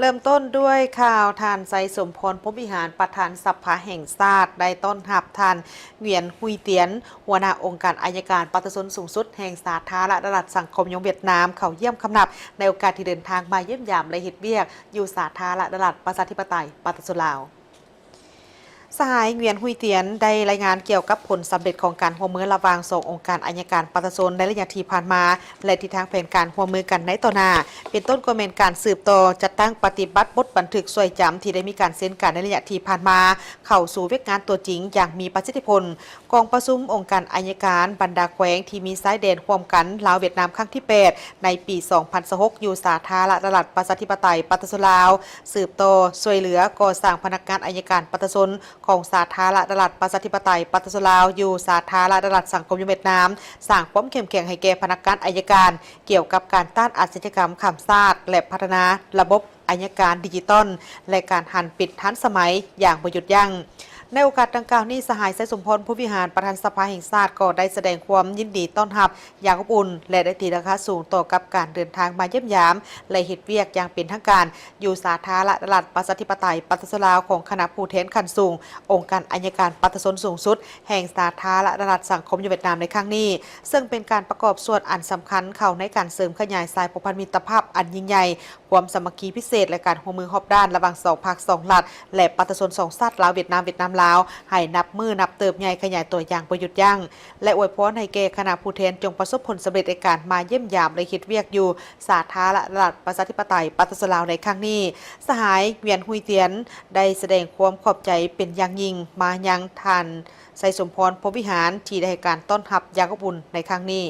เริ่มต้นด้วยข่าวทานไซสมพรพรหมวิหารประธานสภาแห่งชาติได้ต้นหับทานเหวียนฮุยเตียนหัวหน้าองค์การอัยการปฏิสนสูงสุดแห่งสาธารณรัฐสังคมยงเวียดนามเขาเยี่ยมคำนับในโอกาสที่เดินทางมาเยี่ยมยามและเฮ็ดเวียกอยู่สาธารณรัฐประชาธิปไตยปฏิสุลาวสหายเวียนฮุยเตียนได้รายงานเกี่ยวกับผลสำเร็จของการร่วมมือระหว่าง2องค์การอัยการปฏิสนในระยะที่ผ่านมาและทิศทางแผนการร่วมมือกันในต่อหน้าเป็นต้นกลเมนการสืบต่อจัดตั้งปฏิบัติบทบันทึกสวยจำที่ได้มีการเซ็นกันในระยะที่ผ่านมาเข้าสู่เวียกงานตัวจริงอย่างมีประสิทธิผลกองประชุมองค์การอัยการบรรดาแขวงที่มีสายแดนร่วมกันลาวเวียดนามครั้งที่8ในปี2026อยู่สาธารณรัฐประชาธิปไตยปฏิสุลาวสืบต่อช่วยเหลือก่อสร้างพนักงานอัยการปฏิสนของสาธารณรัฐประชาธิปไตยปฏิสุลาวอยู่สาธารณรัฐสังคมเวียดนามสร้างความเข้มแข็งให้แก่พนักงานอัยการเกี่ยวกับการต้านอาชญากรรมข้ามชาติและพัฒนาระบบอัยการดิจิตอลและการหันปิดทันสมัยอย่างบ่หยุดยั้งในโอกาสดังกล่าวนี้สหายไซสมพรผู้วิหารประธานสภาแห่งชาติก็ได้แสดงความยินดีต้อนรับอย่างอบอุ่นและได้ตีราคาสูงต่อกับการเดินทางมาเยี่ยมยามและเฮ็ดเวียกอย่างเป็นทางการอยู่สาธารณรัฐประชาธิปไตยปฏิสุลาวของคณะผู้แทนขั้นสูงองค์การอัยการปฏิสนสูงสุดแห่งสาธารณรัฐสังคมเวียดนามในครั้งนี้ซึ่งเป็นการประกอบส่วนอันสำคัญเข้าในการเสริมขยายสายผูกพันมิตรภาพอันยิ่งใหญ่ความสามัคคีพิเศษและการร่วมมือรอบด้านระหว่าง2ภาค2รัฐและปฏิสน2ชาติลาวเวียดนามลาวให้นับมือนับเติบใหญ่ขยายตัวอย่างประยุทธ์ยั่งและอวยพรให้แก่คณะผู้แทนจงประสบผลสำเร็จในการมาเยี่ยมยามและคิดเวียกอยู่สาธารณรัฐประชาธิปไตยปฏิสุลาวในครั้งนี้สหายเวียนฮุยเตียนได้แสดงความขอบใจเป็นอย่างยิ่งมายังท่านไซสมพรพรหมวิหารที่ได้ให้การต้อนรับอย่างอบอุ่นในครั้งนี้